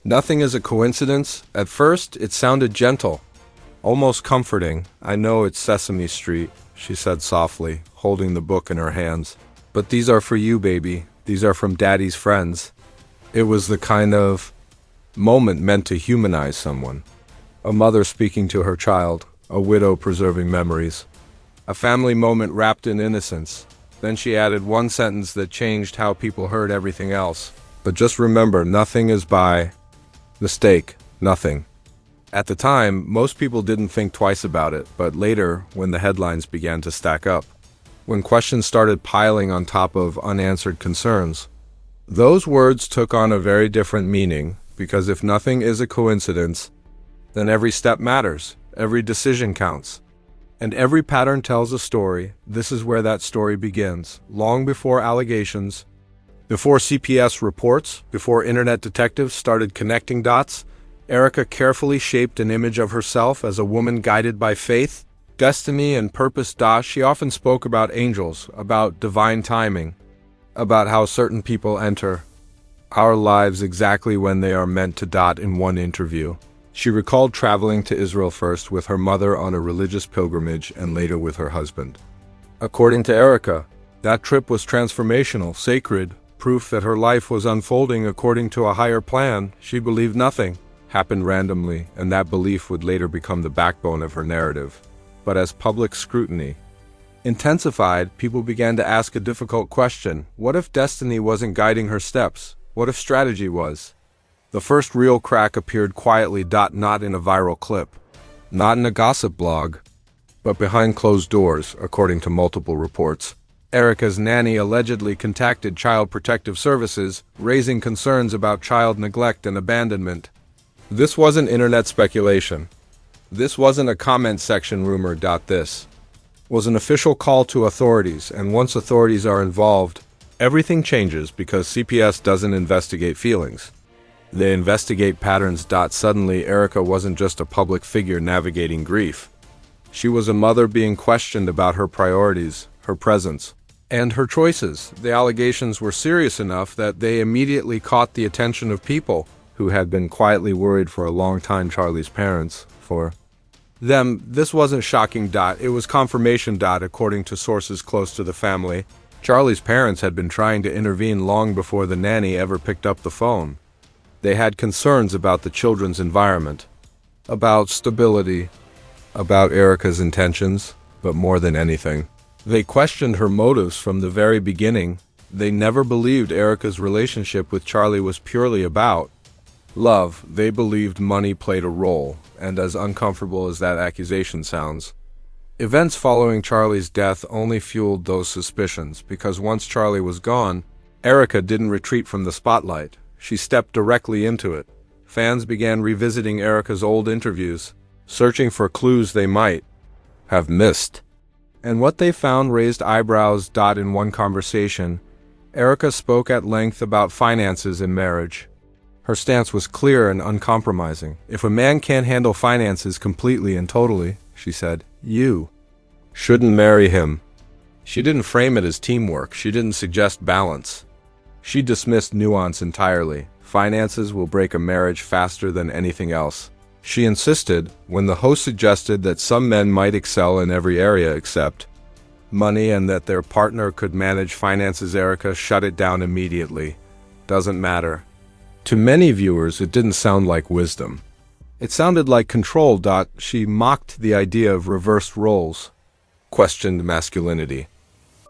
Nothing is a coincidence. At first, it sounded gentle, almost comforting. I know it's Sesame Street, she said softly, holding the book in her hands. But these are for you, baby. These are from Daddy's friends. It was the kind of moment meant to humanize someone. A mother speaking to her child, a widow preserving memories. A family moment wrapped in innocence. Then she added one sentence that changed how people heard everything else. But just remember, nothing is by mistake. Nothing. At the time, most people didn't think twice about it, but later, when the headlines began to stack up, when questions started piling on top of unanswered concerns, those words took on a very different meaning, because if nothing is a coincidence, then every step matters, every decision counts. And every pattern tells a story. This is where that story begins, long before allegations, before CPS reports, before internet detectives started connecting dots. Erika carefully shaped an image of herself as a woman guided by faith, destiny, and purpose. She often spoke about angels, about divine timing, about how certain people enter our lives exactly when they are meant to. In one interview, she recalled traveling to Israel first with her mother on a religious pilgrimage and later with her husband. According to Erika, that trip was transformational, sacred, proof that her life was unfolding according to a higher plan. She believed nothing happened randomly, and that belief would later become the backbone of her narrative. But as public scrutiny intensified, people began to ask a difficult question. What if destiny wasn't guiding her steps? What if strategy was? The first real crack appeared quietly. Not in a viral clip, not in a gossip blog, but behind closed doors, according to multiple reports. Erika's nanny allegedly contacted Child Protective Services, raising concerns about child neglect and abandonment. This wasn't internet speculation. This wasn't a comment section rumor. This was an official call to authorities, and once authorities are involved, everything changes because CPS doesn't investigate feelings. They investigate patterns. Suddenly, Erika wasn't just a public figure navigating grief. She was a mother being questioned about her priorities, her presence, and her choices. The allegations were serious enough that they immediately caught the attention of people who had been quietly worried for a long time. Charlie's parents, for them, this wasn't shocking. It was confirmation. According to sources close to the family, Charlie's parents had been trying to intervene long before the nanny ever picked up the phone. They had concerns about the children's environment, about stability, about Erika's intentions, but more than anything, they questioned her motives from the very beginning. They never believed Erika's relationship with Charlie was purely about love. They believed money played a role, and as uncomfortable as that accusation sounds, events following Charlie's death only fueled those suspicions, because once Charlie was gone, Erika didn't retreat from the spotlight. She stepped directly into it. Fans began revisiting Erika's old interviews, searching for clues they might have missed. And what they found raised eyebrows. In one conversation, Erika spoke at length about finances and marriage. Her stance was clear and uncompromising. If a man can't handle finances completely and totally, she said, you shouldn't marry him. She didn't frame it as teamwork. She didn't suggest balance. She dismissed nuance entirely. Finances will break a marriage faster than anything else. She insisted, when the host suggested that some men might excel in every area except money and that their partner could manage finances, Erika shut it down immediately. Doesn't matter. To many viewers, it didn't sound like wisdom. It sounded like control. She mocked the idea of reversed roles, questioned masculinity,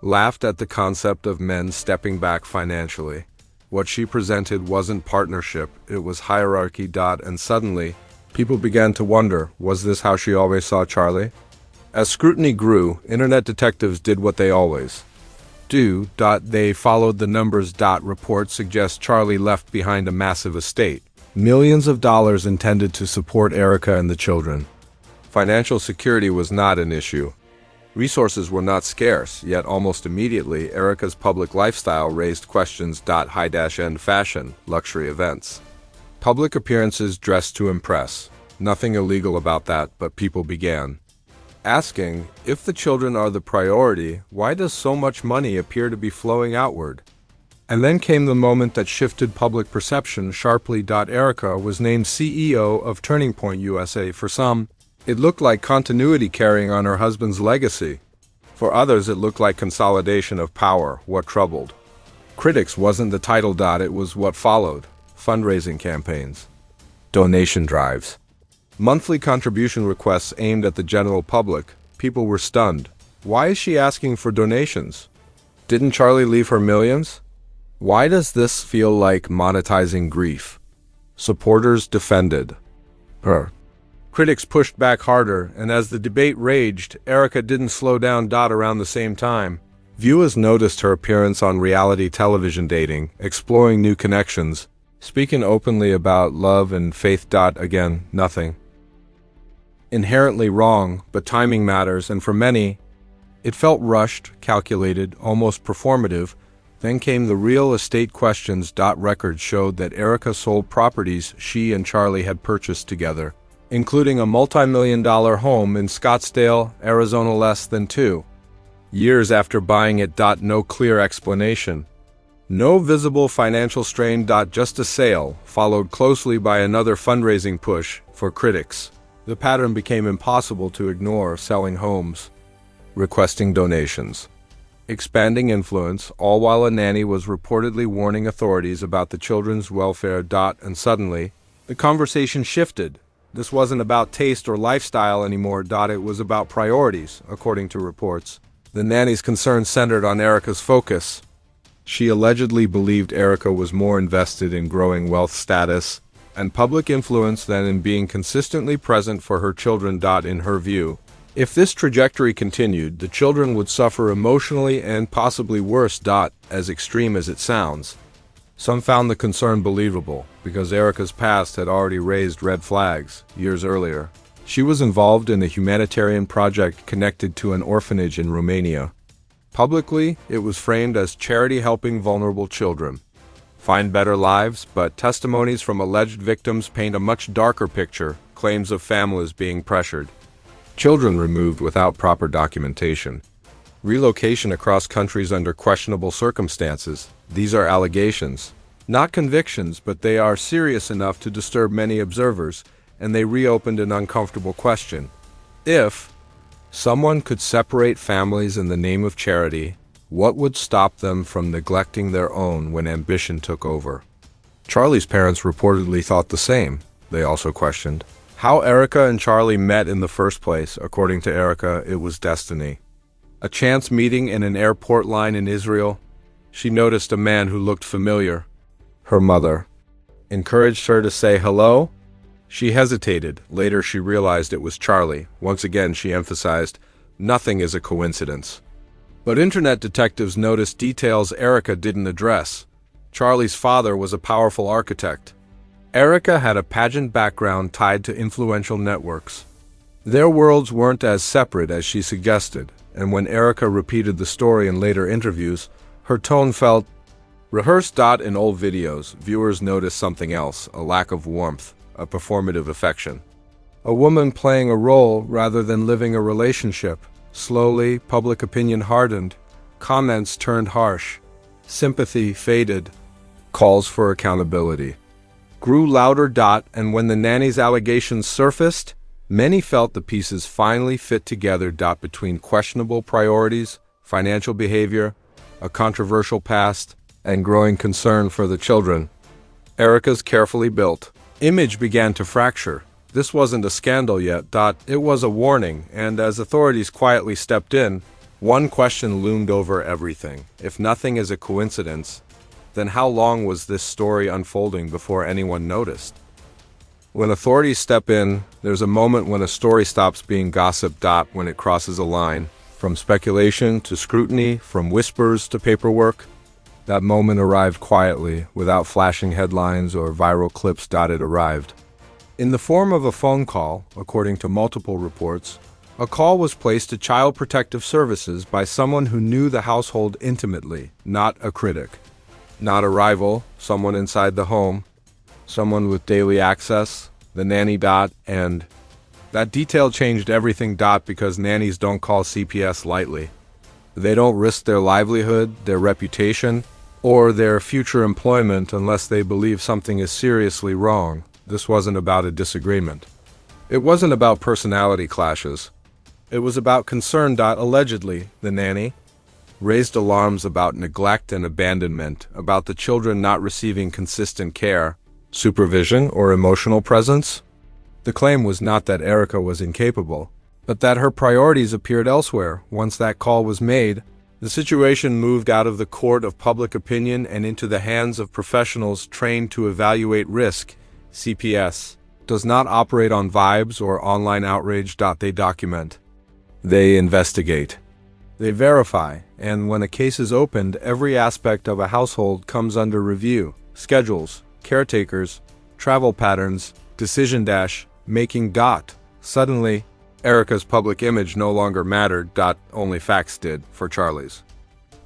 laughed at the concept of men stepping back financially. What she presented wasn't partnership, it was hierarchy. And suddenly, people began to wonder, was this how she always saw Charlie? As scrutiny grew, internet detectives did what they always do. They followed the numbers. Reports suggest Charlie left behind a massive estate, millions of dollars intended to support Erika and the children. Financial security was not an issue. Resources were not scarce, yet almost immediately, Erika's public lifestyle raised questions. High-end fashion, luxury events, public appearances dressed to impress. Nothing illegal about that, but people began asking, if the children are the priority, why does so much money appear to be flowing outward? And then came the moment that shifted public perception sharply. Erika was named CEO of Turning Point USA. For some, it looked like continuity carrying on her husband's legacy. For others, it looked like consolidation of power. What troubled critics wasn't the title. It was what followed: fundraising campaigns, donation drives, monthly contribution requests aimed at the general public. People were stunned. Why is she asking for donations? Didn't Charlie leave her millions? Why does this feel like monetizing grief? Supporters defended her. Critics pushed back harder, and as the debate raged, Erika didn't slow down. Around the same time, viewers noticed her appearance on reality television, dating, exploring new connections, speaking openly about love and faith. Again, nothing inherently wrong, but timing matters, and for many, it felt rushed, calculated, almost performative. Then came the real estate questions. Records showed that Erika sold properties she and Charlie had purchased together, including a multi-million-dollar home in Scottsdale, Arizona less than 2 years after buying it. No clear explanation. No visible financial strain. Just a sale, followed closely by another fundraising push. For critics, the pattern became impossible to ignore: selling homes, requesting donations, expanding influence, all while a nanny was reportedly warning authorities about the children's welfare. And suddenly, the conversation shifted. This wasn't about taste or lifestyle anymore. It was about priorities, according to reports. The nanny's concerns centered on Erika's focus. She allegedly believed Erika was more invested in growing wealth, status, and public influence than in being consistently present for her children. In her view, if this trajectory continued, the children would suffer emotionally and possibly worse. As extreme as it sounds, some found the concern believable because Erika's past had already raised red flags. Years earlier, she was involved in a humanitarian project connected to an orphanage in Romania. Publicly, it was framed as charity helping vulnerable children find better lives, but testimonies from alleged victims paint a much darker picture: claims of families being pressured, children removed without proper documentation, relocation across countries under questionable circumstances. These are allegations, not convictions, but they are serious enough to disturb many observers, and they reopened an uncomfortable question. If someone could separate families in the name of charity, what would stop them from neglecting their own when ambition took over? Charlie's parents reportedly thought the same. They also questioned how Erika and Charlie met in the first place. According to Erika, it was destiny. A chance meeting in an airport line in Israel. She noticed a man who looked familiar. Her mother encouraged her to say hello. She hesitated. Later, she realized it was Charlie. Once again, she emphasized, nothing is a coincidence. But internet detectives noticed details Erika didn't address. Charlie's father was a powerful architect. Erika had a pageant background tied to influential networks. Their worlds weren't as separate as she suggested, and when Erika repeated the story in later interviews, her tone felt rehearsed. In old videos, viewers noticed something else: a lack of warmth, a performative affection. A woman playing a role rather than living a relationship. Slowly, public opinion hardened. Comments turned harsh. Sympathy faded. Calls for accountability grew louder. And when the nanny's allegations surfaced, many felt the pieces finally fit together. Between questionable priorities, financial behavior, a controversial past, and growing concern for the children, Erika's carefully built image began to fracture. This wasn't a scandal yet. It was a warning, and as authorities quietly stepped in, one question loomed over everything. If nothing is a coincidence, then how long was this story unfolding before anyone noticed? When authorities step in, there's a moment when a story stops being gossip. When it crosses a line, from speculation to scrutiny, from whispers to paperwork. That moment arrived quietly, without flashing headlines or viral clips. It arrived in the form of a phone call. According to multiple reports, a call was placed to Child Protective Services by someone who knew the household intimately, not a critic, not a rival, someone inside the home, someone with daily access, the nanny. And that detail changed everything. Because nannies don't call CPS lightly. They don't risk their livelihood, their reputation, or their future employment unless they believe something is seriously wrong. This wasn't about a disagreement. It wasn't about personality clashes. It was about concern. Allegedly, the nanny raised alarms about neglect and abandonment, about the children not receiving consistent care, supervision, or emotional presence. The claim was not that Erika was incapable, but that her priorities appeared elsewhere. Once that call was made, the situation moved out of the court of public opinion and into the hands of professionals trained to evaluate risk. CPS does not operate on vibes or online outrage. They document. They investigate. They verify, and when a case is opened, every aspect of a household comes under review. Schedules, caretakers, travel patterns, decision-making. Suddenly, Erika's public image no longer mattered. Only facts did for Charlie's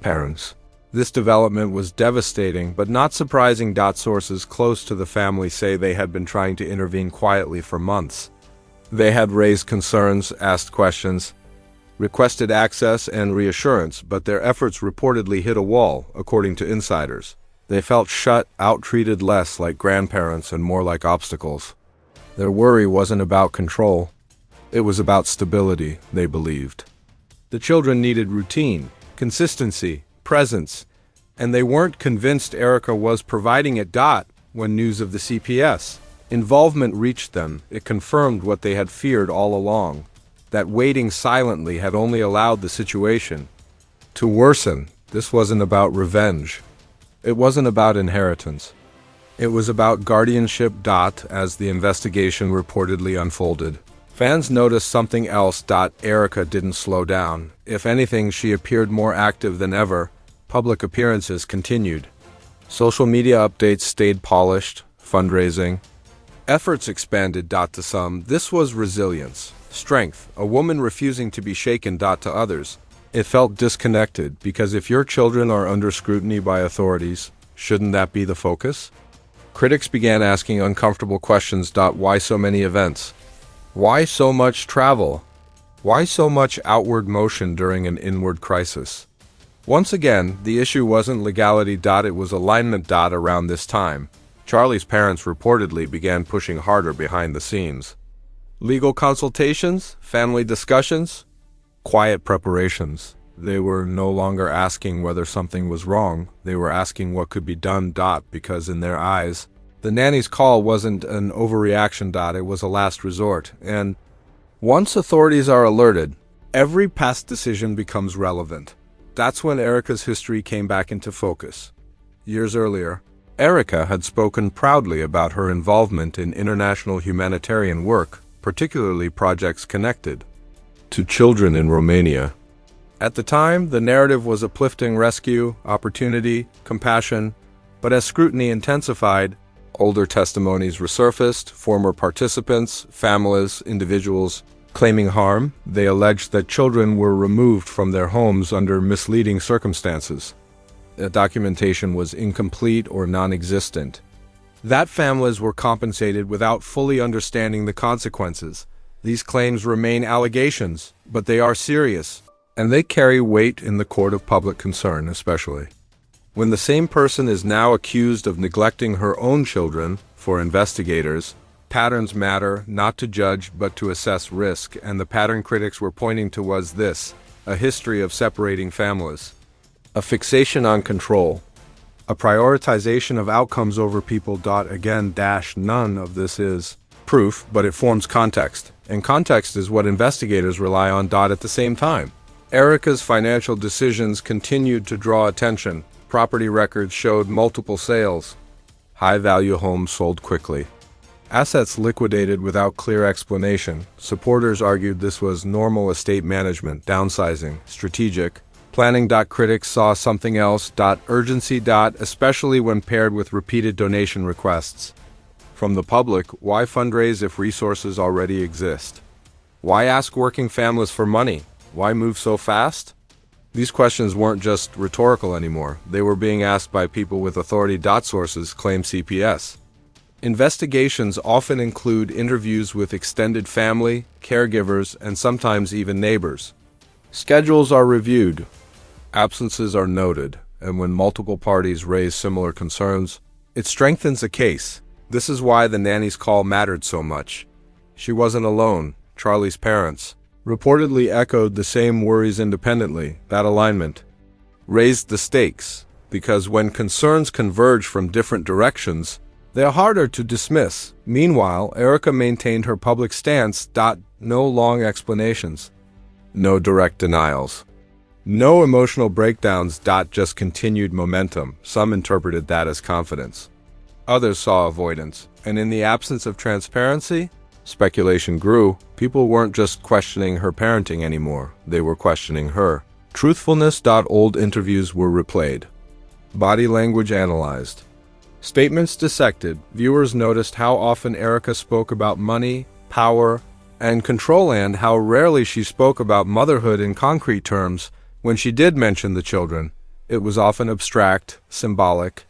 parents. This development was devastating, but not surprising. Sources close to the family say they had been trying to intervene quietly for months. They had raised concerns, asked questions, requested access and reassurance, but their efforts reportedly hit a wall, according to insiders. They felt shut out, treated less like grandparents and more like obstacles. Their worry wasn't about control. It was about stability, they believed. The children needed routine, consistency, presence, and they weren't convinced Erika was providing it. When news of the CPS involvement reached them, it confirmed what they had feared all along, that waiting silently had only allowed the situation to worsen. This wasn't about revenge. It wasn't about inheritance. It was about guardianship. As the investigation reportedly unfolded, fans noticed something else. Erika didn't slow down. If anything, she appeared more active than ever. Public appearances continued. Social media updates stayed polished. Fundraising efforts expanded. To some, this was resilience, strength, a woman refusing to be shaken. To others, it felt disconnected, because if your children are under scrutiny by authorities, shouldn't that be the focus? Critics began asking uncomfortable questions. Why so many events? Why so much travel? Why so much outward motion during an inward crisis? Once again, the issue wasn't legality. It was alignment. Around this time, Charlie's parents reportedly began pushing harder behind the scenes. Legal consultations, family discussions, quiet preparations. They were no longer asking whether something was wrong. They were asking what could be done. Because in their eyes, the nanny's call wasn't an overreaction. It was a last resort. And once authorities are alerted, every past decision becomes relevant. That's when Erika's history came back into focus. Years earlier, Erika had spoken proudly about her involvement in international humanitarian work, particularly projects connected to children in Romania. At the time, the narrative was uplifting: rescue, opportunity, compassion. But as scrutiny intensified, older testimonies resurfaced, former participants, families, individuals claiming harm. They alleged that children were removed from their homes under misleading circumstances. The documentation was incomplete or non-existent. That families were compensated without fully understanding the consequences. These claims remain allegations, but they are serious, and they carry weight in the court of public concern, especially when the same person is now accused of neglecting her own children. For investigators, patterns matter, not to judge but to assess risk, and the pattern critics were pointing to was this: a history of separating families, a fixation on control, a prioritization of outcomes over people. Again, none of this is proof, but it forms context, and context is what investigators rely on. At the same time, Erika's financial decisions continued to draw attention. Property records showed multiple sales, high-value homes sold quickly, assets liquidated without clear explanation. Supporters argued this was normal estate management, downsizing, strategic planning. Critics saw something else: urgency, especially when paired with repeated donation requests from the public. Why fundraise if resources already exist? Why ask working families for money? Why move so fast? These questions weren't just rhetorical anymore. They were being asked by people with authority. Sources claim CPS investigations often include interviews with extended family, caregivers, and sometimes even neighbors. Schedules are reviewed, absences are noted, and when multiple parties raise similar concerns, it strengthens a case. This is why the nanny's call mattered so much. She wasn't alone. Charlie's parents reportedly echoed the same worries independently. That alignment raised the stakes, because when concerns converge from different directions, they are harder to dismiss. Meanwhile, Erika maintained her public stance. No long explanations. No direct denials. No emotional breakdowns. Just continued momentum. Some interpreted that as confidence. Others saw avoidance. And in the absence of transparency, speculation grew. People weren't just questioning her parenting anymore. They were questioning her. Truthfulness. Old interviews were replayed. Body language analyzed. Statements dissected. Viewers noticed how often Erika spoke about money, power, and control, and how rarely she spoke about motherhood in concrete terms. When she did mention the children, it was often abstract, symbolic,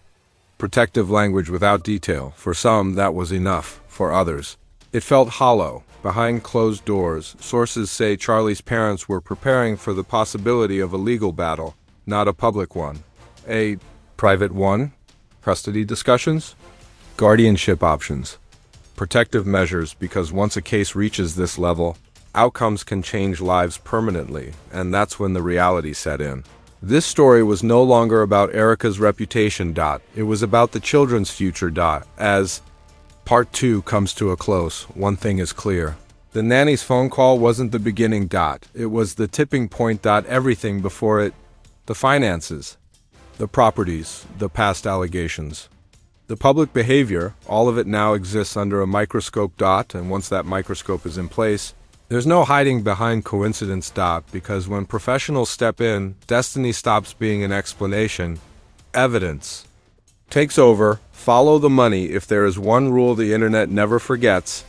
protective language without detail. For some, that was enough. For others, it felt hollow. Behind closed doors, sources say Charlie's parents were preparing for the possibility of a legal battle, not a public one. A private one? Custody discussions? Guardianship options? Protective measures, because once a case reaches this level, outcomes can change lives permanently, and that's when the reality set in. This story was no longer about Erika's reputation. It was about the children's future. As Part 2 comes to a close, one thing is clear. The nanny's phone call wasn't the beginning. It was the tipping point. Everything before it, the finances, the properties, the past allegations, the public behavior, all of it now exists under a microscope. And once that microscope is in place, there's no hiding behind coincidence. Because when professionals step in, destiny stops being an explanation. Evidence takes over. Follow the money. If there is one rule the internet never forgets,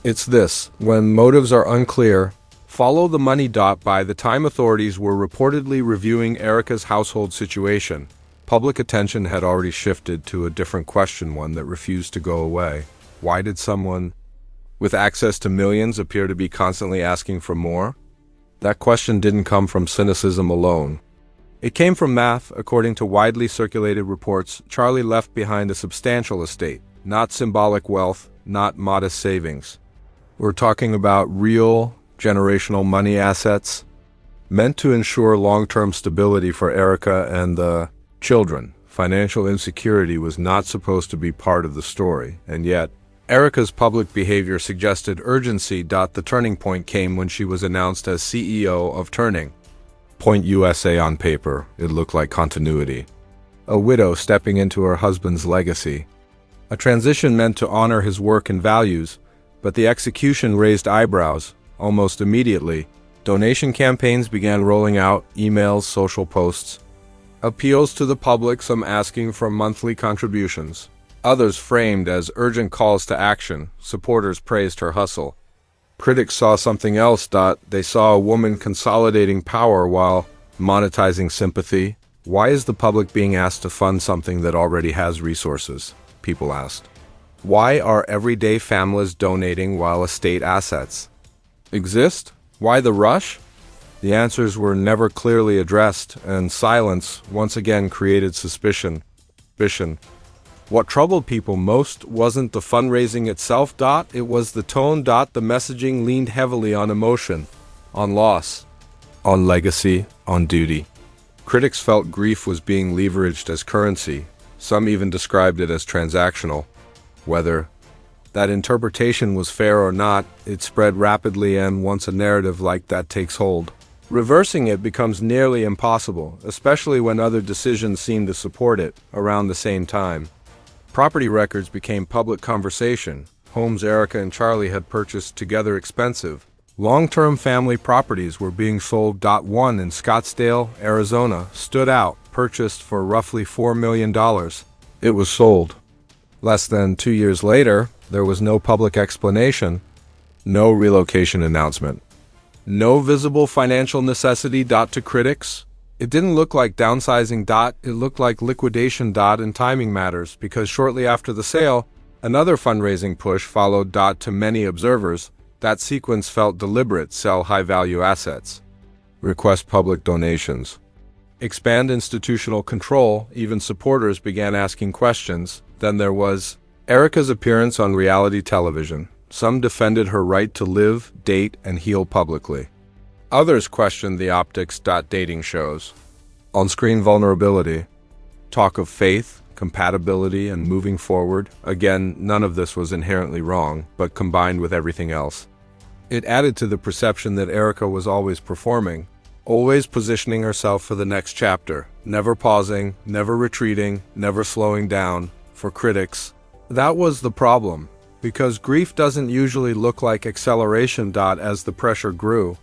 it's this: when motives are unclear, follow the money. By the time authorities were reportedly reviewing Erika's household situation, public attention had already shifted to a different question, one that refused to go away. Why did someone with access to millions appear to be constantly asking for more? That question didn't come from cynicism alone. It came from math. According to widely circulated reports, Charlie left behind a substantial estate, not symbolic wealth, not modest savings. We're talking about real, generational money assets, meant to ensure long-term stability for Erika and the children. Financial insecurity was not supposed to be part of the story, and yet, Erika's public behavior suggested urgency. The turning point came when she was announced as CEO of Turning Point USA. On paper, it looked like continuity. A widow stepping into her husband's legacy. A transition meant to honor his work and values, but the execution raised eyebrows. Almost immediately, donation campaigns began rolling out, emails, social posts, appeals to the public, some asking for monthly contributions, others framed as urgent calls to action. Supporters praised her hustle. Critics saw something else. They saw a woman consolidating power while monetizing sympathy. Why is the public being asked to fund something that already has resources? People asked. Why are everyday families donating while estate assets exist? Why the rush? The answers were never clearly addressed, and silence once again created suspicion. What troubled people most wasn't the fundraising itself. It was the tone. The messaging leaned heavily on emotion, on loss, on legacy, on duty. Critics felt grief was being leveraged as currency. Some even described it as transactional. Whether that interpretation was fair or not, it spread rapidly, and once a narrative like that takes hold, reversing it becomes nearly impossible, especially when other decisions seem to support it. Around the same time, property records became public conversation. Homes Erika and Charlie had purchased together, expensive, long-term family properties, were being sold. One in Scottsdale, Arizona, stood out, purchased for roughly $4 million. It was sold. Less than 2 years later, there was no public explanation, no relocation announcement, no visible financial necessity. To critics, it didn't look like downsizing. It looked like liquidation. And timing matters, because shortly after the sale, another fundraising push followed. To many observers, that sequence felt deliberate: sell high-value assets, request public donations, Expand institutional control, even supporters began asking questions. Then there was Erika's appearance on reality television. Some defended her right to live, date, and heal publicly. Others questioned the optics. Dating shows. On-screen vulnerability. Talk of faith, compatibility, and moving forward. Again, none of this was inherently wrong, but combined with everything else, it added to the perception that Erika was always performing, always positioning herself for the next chapter, never pausing, never retreating, never slowing down. For critics, that was the problem, because grief doesn't usually look like acceleration. As the pressure grew,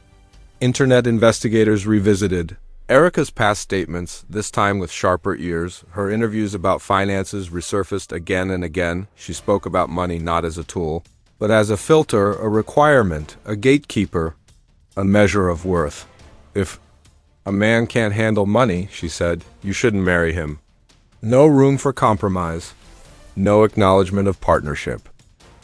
Internet investigators revisited Erika's past statements, this time with sharper ears. Her interviews about finances resurfaced again and again. She spoke about money not as a tool, but as a filter, a requirement, a gatekeeper, a measure of worth. If a man can't handle money, she said, you shouldn't marry him. No room for compromise. No acknowledgement of partnership.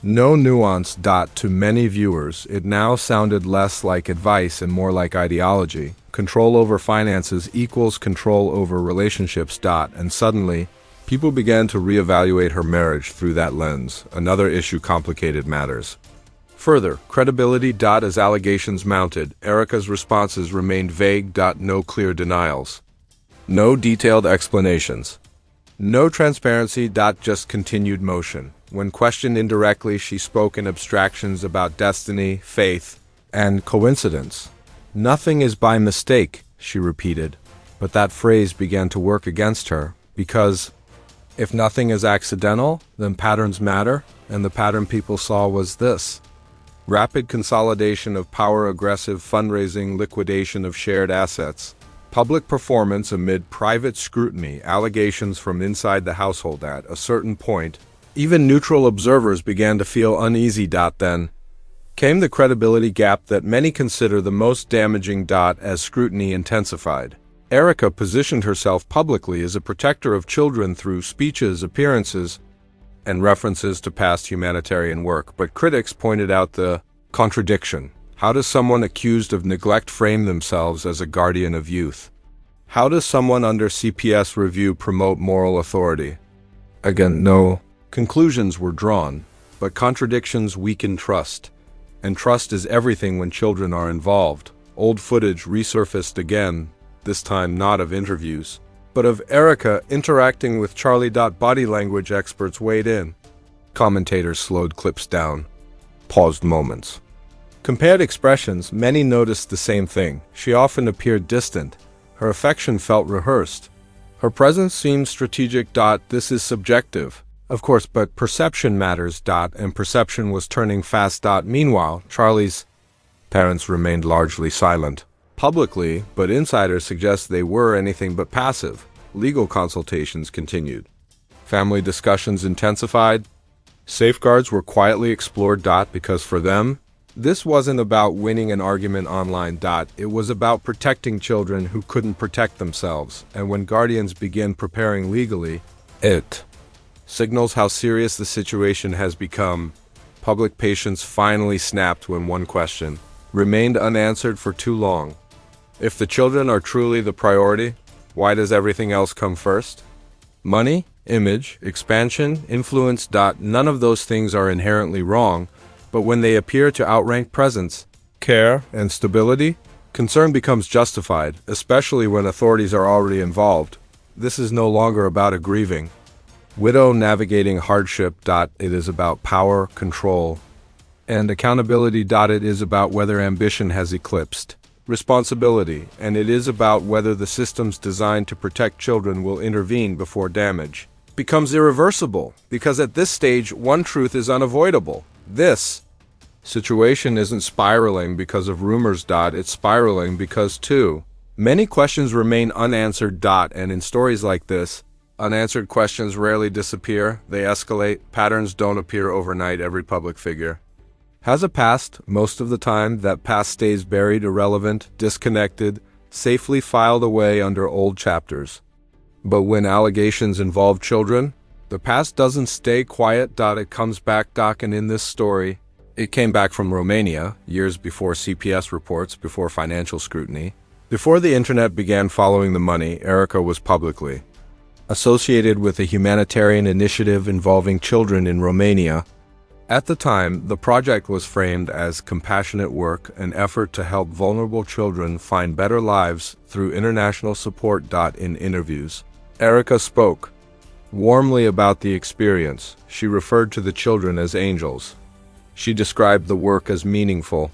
No nuance. To many viewers, it now sounded less like advice and more like ideology. Control over finances equals control over relationships. And suddenly, people began to reevaluate her marriage through that lens. Another issue complicated matters. Further, credibility. As allegations mounted, Erika's responses remained vague. No clear denials. No detailed explanations. No transparency. Just continued motion. When questioned indirectly, she spoke in abstractions about destiny, faith, and coincidence. Nothing is by mistake, she repeated. But that phrase began to work against her, because if nothing is accidental, then patterns matter, and the pattern people saw was this: rapid consolidation of power, aggressive fundraising, liquidation of shared assets, public performance amid private scrutiny, allegations from inside the household. At a certain point, even neutral observers began to feel uneasy. Then came the credibility gap that many consider the most damaging. As scrutiny intensified, Erika positioned herself publicly as a protector of children through speeches, appearances, and references to past humanitarian work. But critics pointed out the contradiction. How does someone accused of neglect frame themselves as a guardian of youth? How does someone under CPS review promote moral authority? Again, no conclusions were drawn, but contradictions weaken trust, and trust is everything when children are involved. Old footage resurfaced again, this time not of interviews, but of Erika interacting with Charlie. Body language experts weighed in. Commentators slowed clips down, paused moments, compared expressions. Many noticed the same thing. She often appeared distant. Her affection felt rehearsed. Her presence seemed strategic. This is subjective, of course, but perception matters. And perception was turning fast. Meanwhile, Charlie's parents remained largely silent publicly, but insiders suggest they were anything but passive. Legal consultations continued. Family discussions intensified. Safeguards were quietly explored. Because for them, this wasn't about winning an argument online. It was about protecting children who couldn't protect themselves. And when guardians begin preparing legally, it signals how serious the situation has become. Public patience finally snapped when one question remained unanswered for too long. If the children are truly the priority, why does everything else come first? Money, image, expansion, influence. None of those things are inherently wrong, but when they appear to outrank presence, care, and stability, concern becomes justified, especially when authorities are already involved. This is no longer about a grieving widow navigating hardship. It is about power, control, and accountability. It is about whether ambition has eclipsed responsibility, and it is about whether the systems designed to protect children will intervene before damage becomes irreversible. Because at this stage, one truth is unavoidable. This situation isn't spiraling because of rumors. It's spiraling because, too many questions remain unanswered. And in stories like this, unanswered questions rarely disappear. They escalate. Patterns don't appear overnight. Every public figure has a past. Most of the time, that past stays buried, irrelevant, disconnected, safely filed away under old chapters. But when allegations involve children, the past doesn't stay quiet. It comes back. And in this story, it came back from Romania, years before CPS reports, before financial scrutiny. Before the internet began following the money, Erika was publicly associated with a humanitarian initiative involving children in Romania. At the time, the project was framed as compassionate work, an effort to help vulnerable children find better lives through international support. In interviews, Erika spoke warmly about the experience. She referred to the children as angels. She described the work as meaningful.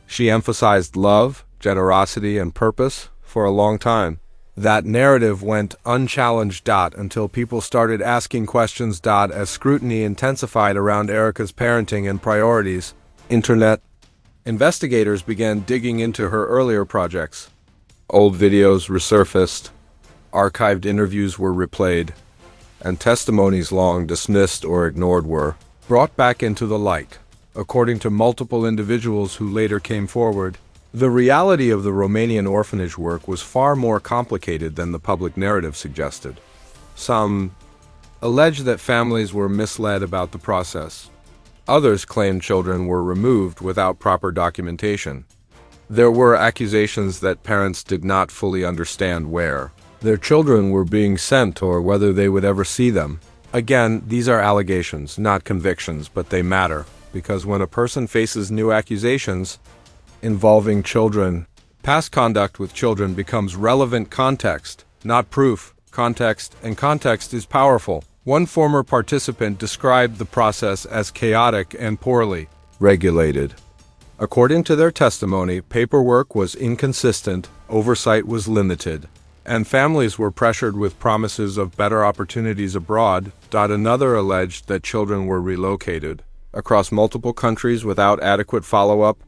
She emphasized love, generosity, and purpose. For a long time, that narrative went unchallenged. Until people started asking questions. As scrutiny intensified around Erika's parenting and priorities, internet investigators began digging into her earlier projects. Old videos resurfaced, archived interviews were replayed, and testimonies long dismissed or ignored were brought back into the light. According to multiple individuals who later came forward, the reality of the Romanian orphanage work was far more complicated than the public narrative suggested. Some alleged that families were misled about the process. Others claimed children were removed without proper documentation. There were accusations that parents did not fully understand where their children were being sent or whether they would ever see them. Again, these are allegations, not convictions, but they matter, because when a person faces new accusations involving children, past conduct with children becomes relevant context, not proof. Context, and context is powerful. One former participant described the process as chaotic and poorly regulated. According to their testimony, paperwork was inconsistent, oversight was limited, and families were pressured with promises of better opportunities abroad. Another alleged that children were relocated across multiple countries without adequate follow-up,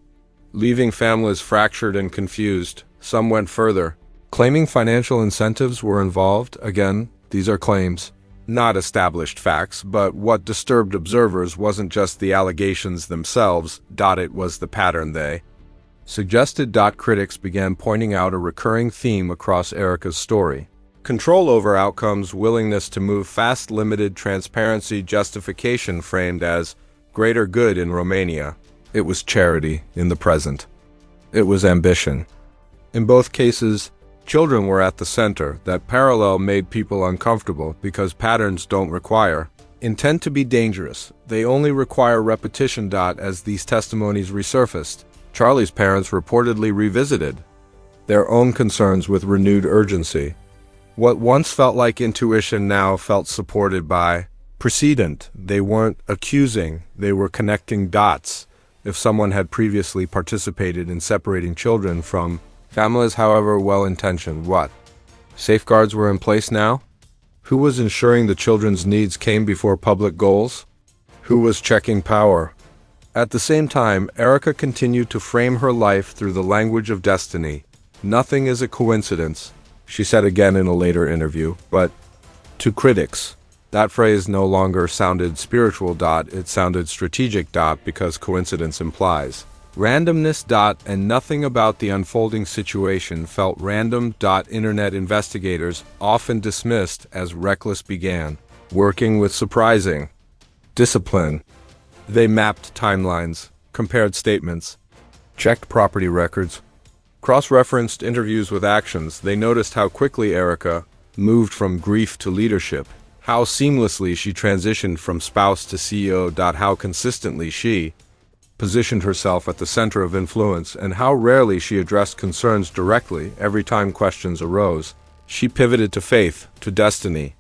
leaving families fractured and confused. Some went further, claiming financial incentives were involved. Again, these are claims, not established facts, but what disturbed observers wasn't just the allegations themselves. It was the pattern they suggested. Critics began pointing out a recurring theme across Erika's story: control over outcomes, willingness to move fast, limited transparency, justification framed as greater good in Romania. It was charity in the present. It was ambition. In both cases, children were at the center. That parallel made people uncomfortable because patterns don't require intent to be dangerous. They only require repetition. As these testimonies resurfaced, Charlie's parents reportedly revisited their own concerns with renewed urgency. What once felt like intuition now felt supported by precedent. They weren't accusing, they were connecting dots. If someone had previously participated in separating children from families, however well-intentioned, what safeguards were in place now? Who was ensuring the children's needs came before public goals? Who was checking power? At the same time, Erika continued to frame her life through the language of destiny. Nothing is a coincidence, she said again in a later interview, but to critics, that phrase no longer sounded spiritual. It sounded strategic. Because coincidence implies randomness. And nothing about the unfolding situation felt random. Internet investigators, often dismissed as reckless, began working with surprising discipline. They mapped timelines, compared statements, checked property records, cross-referenced interviews with actions. They noticed how quickly Erika moved from grief to leadership, how seamlessly she transitioned from spouse to CEO. How consistently she positioned herself at the center of influence, and how rarely she addressed concerns directly. Every time questions arose, she pivoted to faith, to destiny,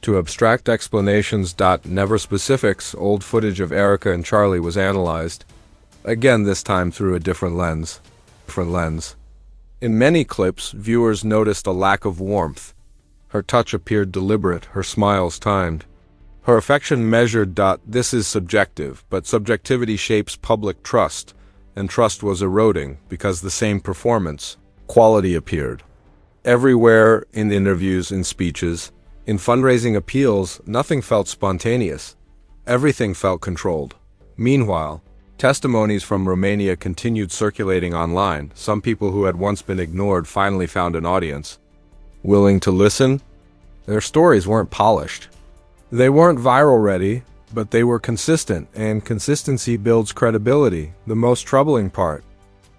to abstract explanations. Never specifics. Old footage of Erika and Charlie was analyzed, again this time through a different lens. In many clips, viewers noticed a lack of warmth. Her touch appeared deliberate, her smiles timed, her affection measured. This is subjective, but subjectivity shapes public trust, and trust was eroding because the same performance quality appeared everywhere. In interviews, in speeches, in fundraising appeals, nothing felt spontaneous. Everything felt controlled. Meanwhile, testimonies from Romania continued circulating online. Some people who had once been ignored finally found an audience willing to listen. Their stories weren't polished. They weren't viral ready, but they were consistent, and consistency builds credibility. The most troubling part: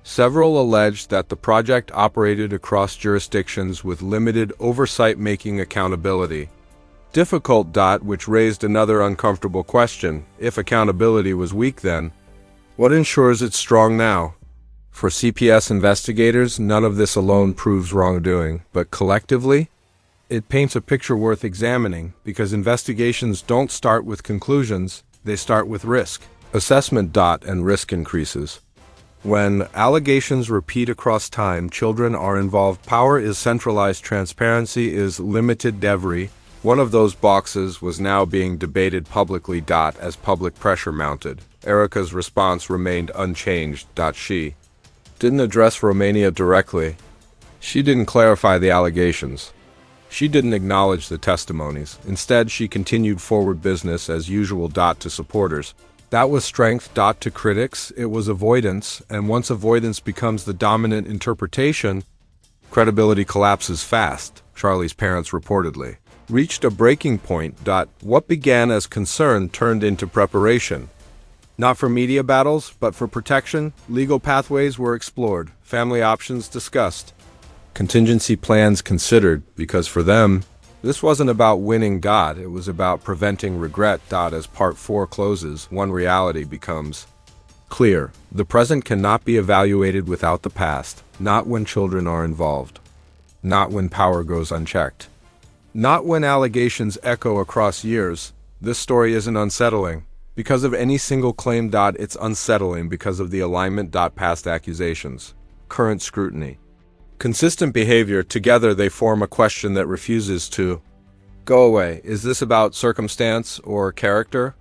Several alleged that the project operated across jurisdictions with limited oversight, making accountability difficult. Which raised another uncomfortable question. If accountability was weak then, what ensures it's strong now? For CPS investigators, none of this alone proves wrongdoing, but collectively, it paints a picture worth examining, because investigations don't start with conclusions, they start with risk assessment. And risk increases when allegations repeat across time, children are involved, power is centralized, transparency is limited. Every one of those boxes was now being debated publicly. As public pressure mounted, Erika's response remained unchanged. She didn't address Romania directly. She didn't clarify the allegations. She didn't acknowledge the testimonies. Instead, she continued forward business as usual. To supporters, that was strength. To critics, it was avoidance, and once avoidance becomes the dominant interpretation, credibility collapses fast. Charlie's parents reportedly reached a breaking point. What began as concern turned into preparation. Not for media battles, but for protection. Legal pathways were explored, family options discussed, contingency plans considered, because for them, this wasn't about winning. It was about preventing regret. As part 4 closes, one reality becomes clear. The present cannot be evaluated without the past, not when children are involved, not when power goes unchecked, not when allegations echo across years. This story isn't unsettling because of any single claim. It's unsettling because of the alignment. Past accusations, current scrutiny, consistent behavior. Together they form a question that refuses to go away. Is this about circumstance or character?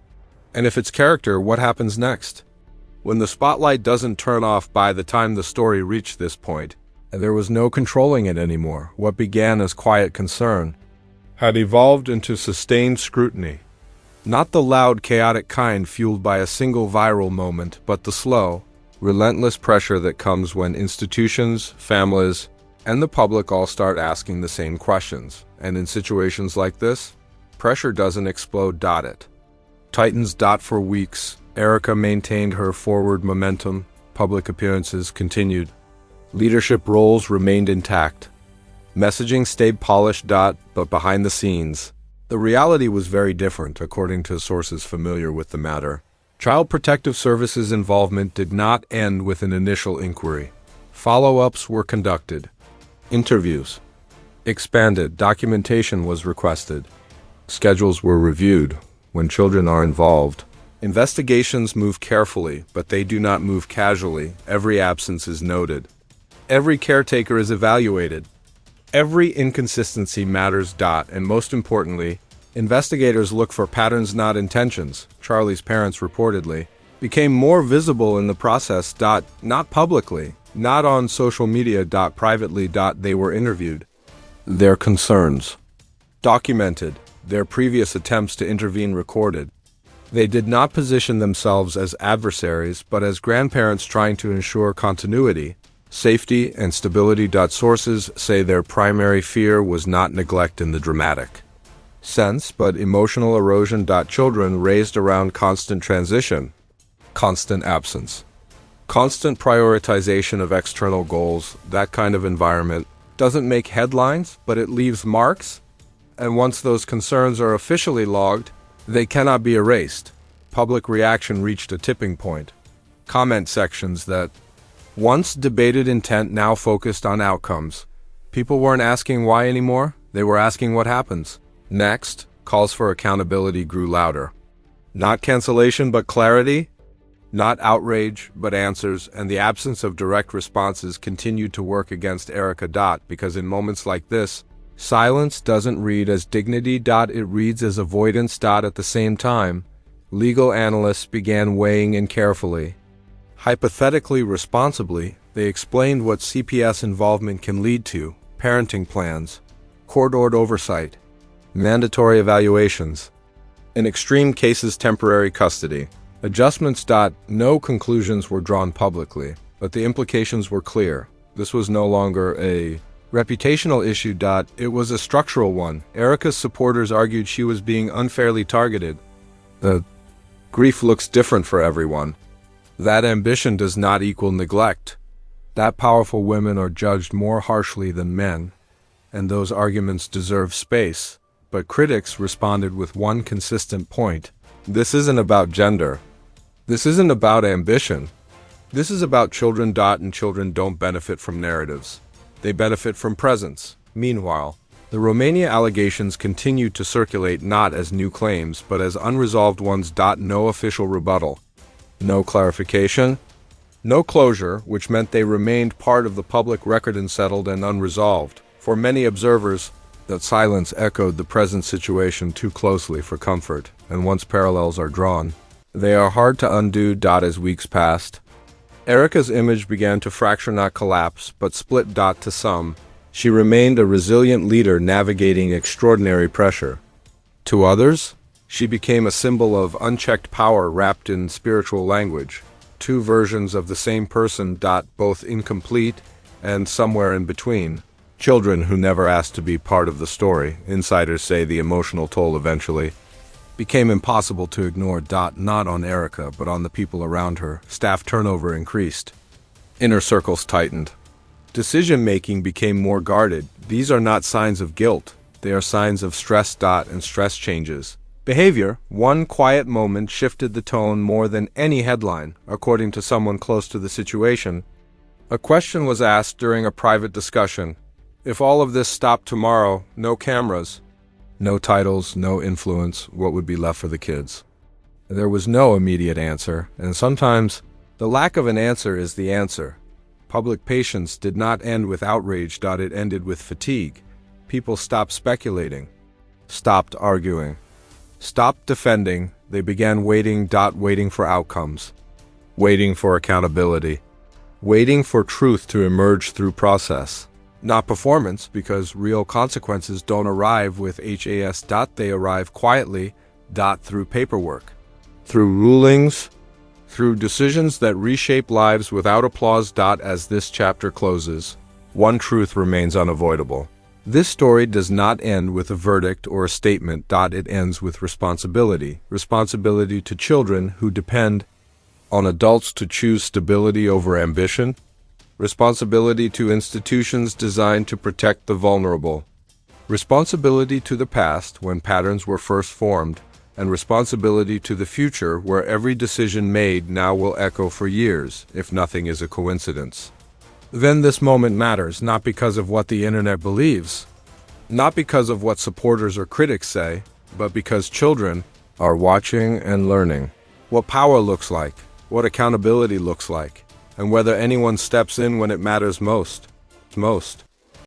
And if it's character, what happens next? When the spotlight doesn't turn off by the time the story reached this point, and there was no controlling it anymore, what began as quiet concern had evolved into sustained scrutiny. Not the loud, chaotic kind fueled by a single viral moment, but the slow, relentless pressure that comes when institutions, families, and the public all start asking the same questions. And in situations like this, pressure doesn't explode. It tightens. For weeks, Erika maintained her forward momentum. Public appearances continued. Leadership roles remained intact. Messaging stayed polished. But behind the scenes, the reality was very different, according to sources familiar with the matter. Child Protective Services involvement did not end with an initial inquiry. Follow-ups were conducted. Interviews expanded. Documentation was requested. Schedules were reviewed. When children are involved, investigations move carefully, but they do not move casually. Every absence is noted. Every caretaker is evaluated. Every inconsistency matters. And most importantly, investigators look for patterns, not intentions. Charlie's parents reportedly became more visible in the process. Not publicly, not on social media. Privately. They were interviewed. Their concerns documented. Their previous attempts to intervene recorded. They did not position themselves as adversaries, but as grandparents trying to ensure continuity, safety, and stability. Sources say their primary fear was not neglect in the dramatic sense, but emotional erosion. Children raised around constant transition, constant absence, constant prioritization of external goals. That kind of environment doesn't make headlines, but it leaves marks. And once those concerns are officially logged, they cannot be erased. Public reaction reached a tipping point. Comment sections that once debated intent now focused on outcomes. People weren't asking why anymore, they were asking what happens next. Calls for accountability grew louder. Not cancellation, but clarity. Not outrage, but answers. And the absence of direct responses continued to work against Erika. Because in moments like this, silence doesn't read as dignity. It reads as avoidance. At the same time, legal analysts began weighing in carefully. Hypothetically responsibly, they explained what CPS involvement can lead to: parenting plans, court-ordered oversight, mandatory evaluations, in extreme cases temporary custody, adjustments. No conclusions were drawn publicly, but the implications were clear. This was no longer a reputational issue. It was a structural one. Erika's supporters argued she was being unfairly targeted. The grief looks different for everyone. That ambition does not equal neglect. That powerful women are judged more harshly than men, and those arguments deserve space. But critics responded with one consistent point. This isn't about gender. This isn't about ambition. This is about children. And children don't benefit from narratives. They benefit from presence. Meanwhile, the Romania allegations continue to circulate not as new claims, but as unresolved ones. No official rebuttal. No clarification. No closure, which meant they remained part of the public record unsettled and unresolved. For many observers, that silence echoed the present situation too closely for comfort, and once parallels are drawn, they are hard to undo. As weeks passed, Erika's image began to fracture, not collapse, but split. To some, she remained a resilient leader navigating extraordinary pressure. To others, she became a symbol of unchecked power wrapped in spiritual language. Two versions of the same person. Both incomplete and somewhere in between. Children who never asked to be part of the story. Insiders say the emotional toll eventually became impossible to ignore. Not on Erika, but on the people around her. Staff turnover increased. Inner circles tightened. Decision-making became more guarded. These are not signs of guilt. They are signs of stress. And stress changes behavior. One quiet moment shifted the tone more than any headline, according to someone close to the situation. A question was asked during a private discussion. If all of this stopped tomorrow, no cameras, no titles, no influence, what would be left for the kids? There was no immediate answer, and sometimes the lack of an answer is the answer. Public patience did not end with outrage. It ended with fatigue. People stopped speculating, stopped arguing, stopped defending. They began waiting. Waiting for outcomes, waiting for accountability, waiting for truth to emerge through process. Not performance, because real consequences don't arrive with HAS. They arrive quietly. Through paperwork, through rulings, through decisions that reshape lives without applause. As this chapter closes, one truth remains unavoidable. This story does not end with a verdict or a statement. It ends with responsibility. Responsibility to children who depend on adults to choose stability over ambition. Responsibility to institutions designed to protect the vulnerable. Responsibility to the past, when patterns were first formed, and responsibility to the future, where every decision made now will echo for years, if nothing is a coincidence. Then this moment matters, not because of what the internet believes, not because of what supporters or critics say, but because children are watching and learning what power looks like, what accountability looks like, and whether anyone steps in when it matters most.